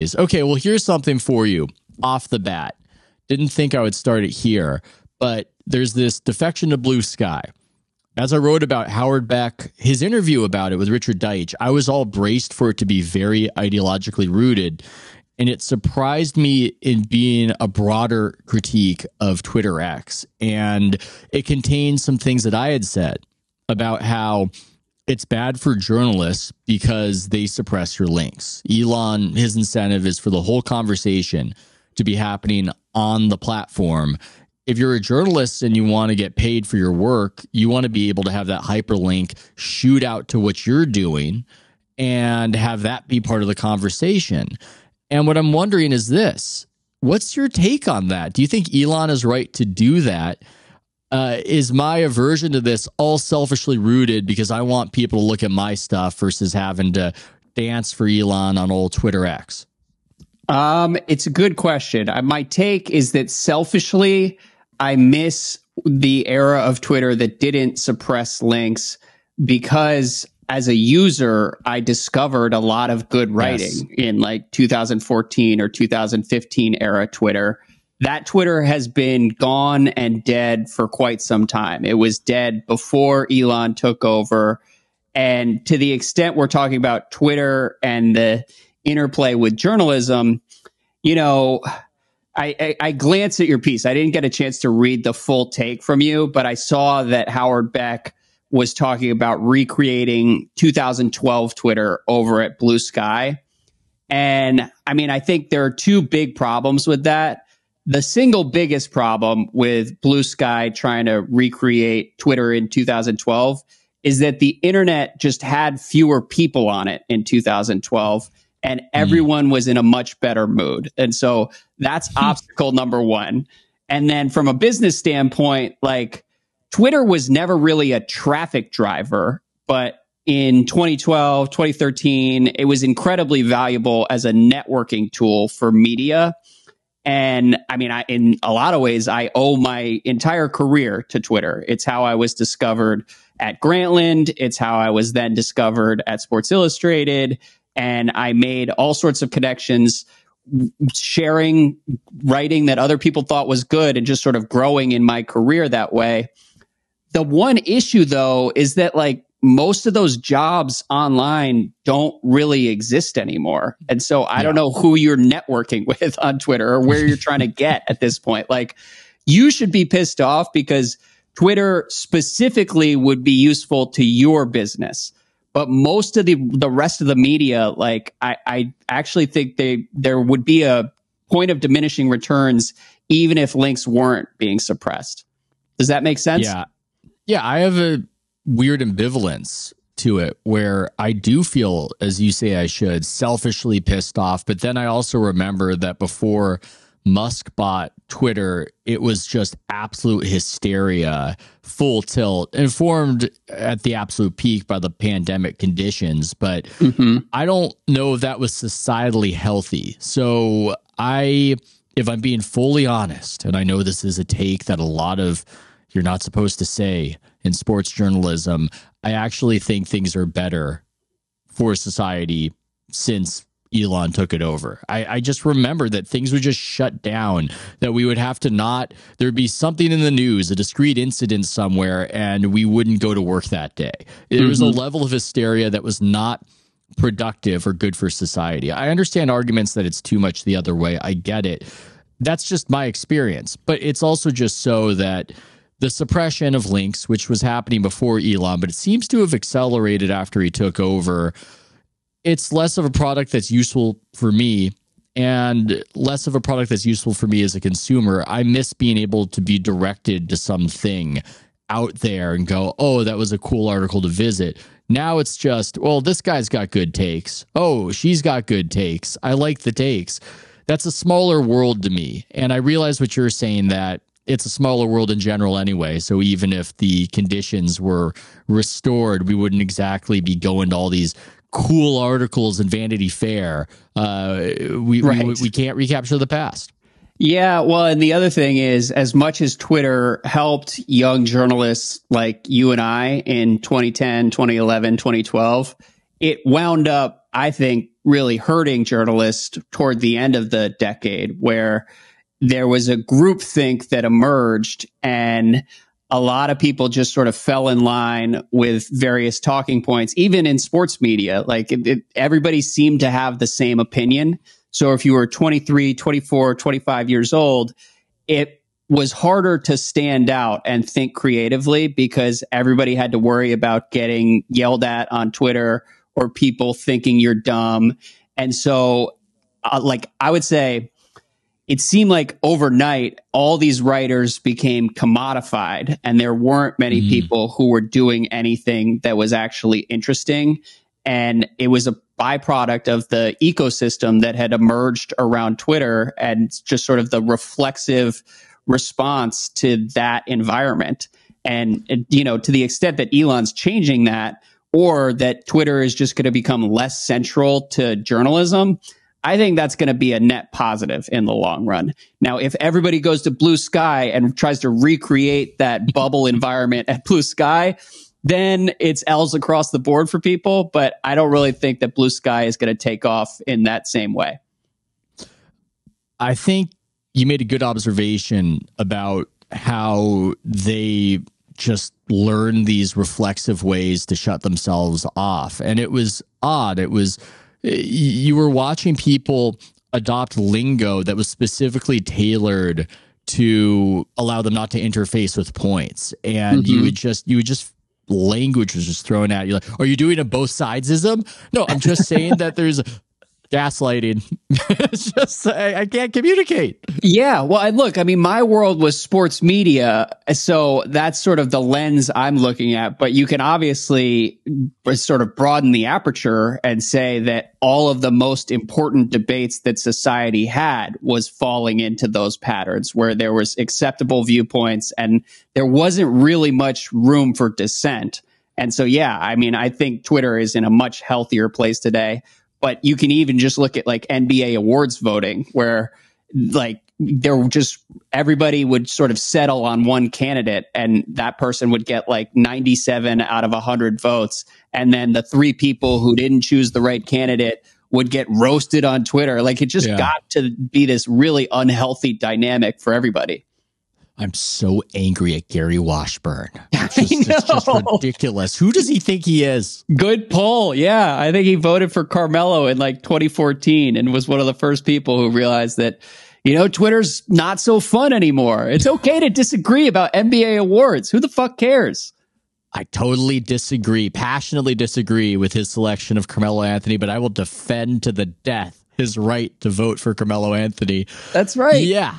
Okay, well, here's something for you off the bat. Didn't think I would start it here, but there's this defection to BlueSky. As I wrote about Howard Beck, his interview about it with Richard Deitch, I was all braced for it to be very ideologically rooted. And it surprised me in being a broader critique of Twitter X. And it contained some things that I had said about how it's bad for journalists because they suppress your links. Elon, his incentive is for the whole conversation to be happening on the platform. If you're a journalist and you want to get paid for your work, you want to be able to have that hyperlink shoot out to what you're doing and have that be part of the conversation. And what I'm wondering is this: what's your take on that? Do you think Elon is right to do that? Is my aversion to this all selfishly rooted because I want people to look at my stuff versus having to dance for Elon on old Twitter X? It's a good question. My take is that selfishly, I miss the era of Twitter that didn't suppress links because as a user, I discovered a lot of good writing in like 2014 or 2015 era Twitter. That Twitter has been gone and dead for quite some time. It was dead before Elon took over. And to the extent we're talking about Twitter and the interplay with journalism, you know, I glanced at your piece. I didn't get a chance to read the full take from you, but I saw that Howard Beck was talking about recreating 2012 Twitter over at BlueSky. And I mean, I think there are two big problems with that. The single biggest problem with BlueSky trying to recreate Twitter in 2012 is that the internet just had fewer people on it in 2012. And everyone was in a much better mood. And so that's obstacle number one. And then from a business standpoint, like Twitter was never really a traffic driver, but in 2012, 2013, it was incredibly valuable as a networking tool for media. And I mean, in a lot of ways, I owe my entire career to Twitter. It's how I was discovered at Grantland. It's how I was then discovered at Sports Illustrated. And I made all sorts of connections, sharing writing that other people thought was good and just sort of growing in my career that way. The one issue, though, is that like most of those jobs online don't really exist anymore. And so I don't know who you're networking with on Twitter or where you're trying to get at this point. Like you should be pissed off because Twitter specifically would be useful to your business. But most of the rest of the media, like I actually think there would be a point of diminishing returns even if links weren't being suppressed. Does that make sense? Yeah, I have a weird ambivalence to it where I do feel, as you say I should, selfishly pissed off. But then I also remember that before Musk bought Twitter, it was just absolute hysteria, full tilt, informed at the absolute peak by the pandemic conditions. But I don't know if that was societally healthy. So if I'm being fully honest, and I know this is a take that a lot of you're not supposed to say in sports journalism, I actually think things are better for society since Elon took it over. I just remember that things would just shut down, that we would have to there'd be something in the news, a discrete incident somewhere, and we wouldn't go to work that day. There was a level of hysteria that was not productive or good for society. I understand arguments that it's too much the other way. I get it. That's just my experience. But it's also just so that the suppression of links, which was happening before Elon, but it seems to have accelerated after he took over, it's less of a product that's useful for me and less of a product that's useful for me as a consumer. I miss being able to be directed to something out there and go, oh, that was a cool article to visit. Now it's just, well, this guy's got good takes. Oh, she's got good takes. I like the takes. That's a smaller world to me. And I realize what you're saying, that it's a smaller world in general anyway. So even if the conditions were restored, we wouldn't exactly be going to all these cool articles in Vanity Fair. We can't recapture the past. Yeah, well, and the other thing is, as much as Twitter helped young journalists like you and I in 2010, 2011, 2012, it wound up I think, really hurting journalists toward the end of the decade, where there was a groupthink that emerged and a lot of people just sort of fell in line with various talking points, even in sports media. Like everybody seemed to have the same opinion. So if you were 23, 24, 25 years old, it was harder to stand out and think creatively because everybody had to worry about getting yelled at on Twitter or people thinking you're dumb. And so, I would say, it seemed like overnight, all these writers became commodified and there weren't many people who were doing anything that was actually interesting. And it was a byproduct of the ecosystem that had emerged around Twitter and just sort of the reflexive response to that environment. And, to the extent that Elon's changing that, or that Twitter is just going to become less central to journalism, I think that's going to be a net positive in the long run. Now, if everybody goes to BlueSky and tries to recreate that bubble environment at BlueSky, then it's L's across the board for people. But I don't really think that BlueSky is going to take off in that same way. I think you made a good observation about how they just learn these reflexive ways to shut themselves off. And it was odd. You were watching people adopt lingo that was specifically tailored to allow them not to interface with points. And you would just language was just thrown at you. Like, are you doing a both sidesism? No, I'm just saying that there's gaslighting. It's just, I can't communicate. Yeah. Well, look, my world was sports media. So that's sort of the lens I'm looking at. But you can obviously sort of broaden the aperture and say that all of the most important debates that society had was falling into those patterns where there was acceptable viewpoints and there wasn't really much room for dissent. And so, yeah, I think Twitter is in a much healthier place today. But you can even just look at NBA awards voting where everybody would sort of settle on one candidate and that person would get 97 out of 100 votes. And then the three people who didn't choose the right candidate would get roasted on Twitter. It just got to be this really unhealthy dynamic for everybody. I'm so angry at Gary Washburn. It's just ridiculous. Who does he think he is? Good poll. Yeah. I think he voted for Carmelo in 2014 and was one of the first people who realized that, Twitter's not so fun anymore. It's okay to disagree about NBA awards. Who the fuck cares? I totally disagree, passionately disagree with his selection of Carmelo Anthony, but I will defend to the death his right to vote for Carmelo Anthony. That's right. Yeah.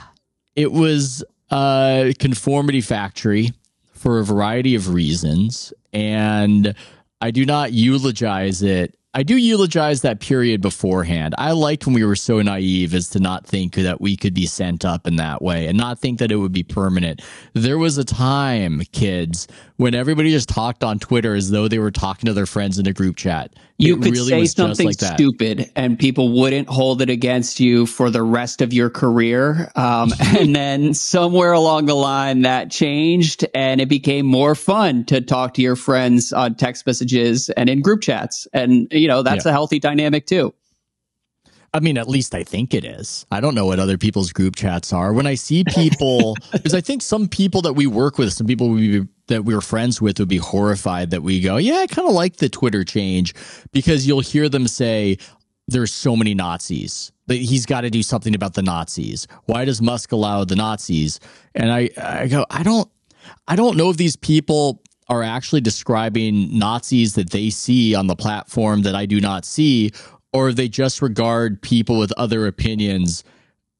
It was Conformity Factory for a variety of reasons, and I do not eulogize it. I do eulogize that period beforehand. I liked when we were so naive as to not think that we could be sent up in that way and not think that it would be permanent. There was a time, kids, when everybody just talked on Twitter as though they were talking to their friends in a group chat. You could say something stupid and people wouldn't hold it against you for the rest of your career. And then somewhere along the line that changed and it became more fun to talk to your friends on text messages and in group chats. And, that's a healthy dynamic too. At least I think it is. I don't know what other people's group chats are. When I see people, because I think some people that we work with, some people that we were friends with would be horrified that we go, yeah, I kind of like the Twitter change, because you'll hear them say, there's so many Nazis. He's got to do something about the Nazis. Why does Musk allow the Nazis? And I go, I don't know if these people are actually describing Nazis that they see on the platform that I do not see, or if they just regard people with other opinions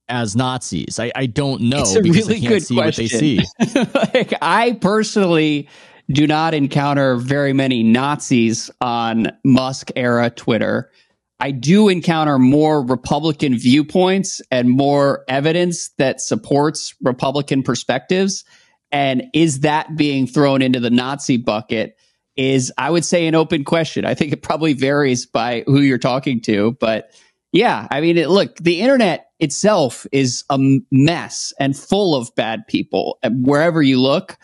as Nazis. I don't know. It's a really good question. What they see. I personally do not encounter very many Nazis on Musk era Twitter. I do encounter more Republican viewpoints and more evidence that supports Republican perspectives. And is that being thrown into the Nazi bucket is, I would say, an open question. I think it probably varies by who you're talking to. But yeah, look, the internet itself is a mess and full of bad people wherever you look.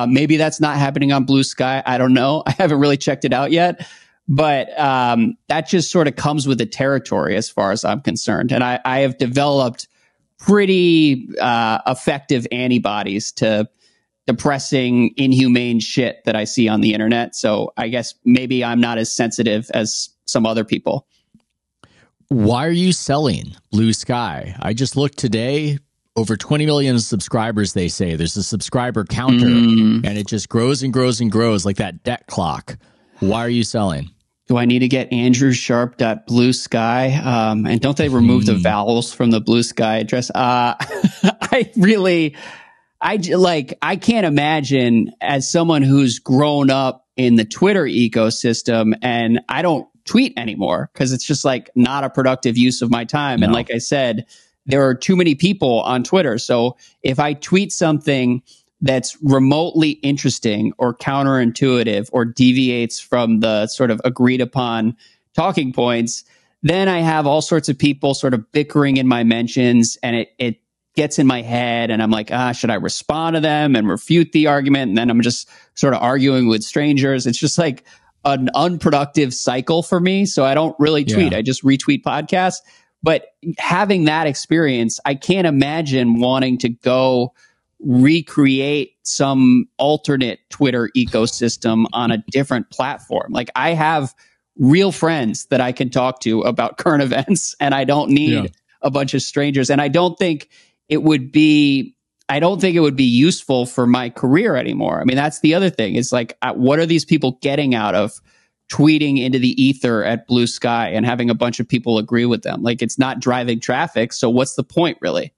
Maybe that's not happening on BlueSky. I don't know. I haven't really checked it out yet. But that just sort of comes with the territory as far as I'm concerned. And I have developed pretty effective antibodies to depressing, inhumane shit that I see on the internet. So I guess maybe I'm not as sensitive as some other people. Why are you selling BlueSky? I just looked today, over 20 million subscribers, they say. There's a subscriber counter, and it just grows and grows and grows like that debt clock. Why are you selling? Do I need to get andrewsharp.bluesky? And don't they remove the vowels from the BlueSky address? I can't imagine, as someone who's grown up in the Twitter ecosystem, and I don't tweet anymore because it's just like not a productive use of my time. No. And like I said, there are too many people on Twitter. So if I tweet something that's remotely interesting or counterintuitive or deviates from the sort of agreed upon talking points, then I have all sorts of people sort of bickering in my mentions, and it gets in my head, and I'm like, should I respond to them and refute the argument? And then I'm just sort of arguing with strangers. It's just like an unproductive cycle for me. So I don't really tweet. Yeah. I just retweet podcasts. But having that experience, I can't imagine wanting to go recreate some alternate Twitter ecosystem on a different platform. Like, I have real friends that I can talk to about current events, and I don't need a bunch of strangers. And I don't think it would be useful for my career anymore. I mean, that's the other thing. It's like, what are these people getting out of tweeting into the ether at BlueSky and having a bunch of people agree with them? Like, it's not driving traffic. So what's the point, really?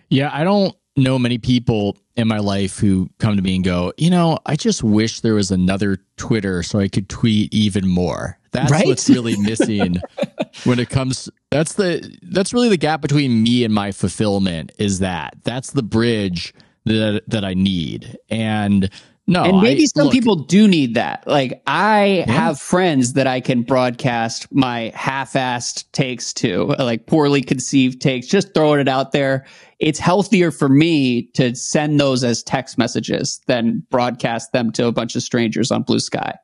Yeah, I don't know many people in my life who come to me and go, I just wish there was another Twitter so I could tweet even more. That's right? What's really missing when it comes. That's really the gap between me and my fulfillment. That's the bridge that I need. And maybe some people do need that. Like, I have friends that I can broadcast my half-assed takes to, like poorly conceived takes, just throwing it out there. It's healthier for me to send those as text messages than broadcast them to a bunch of strangers on BlueSky.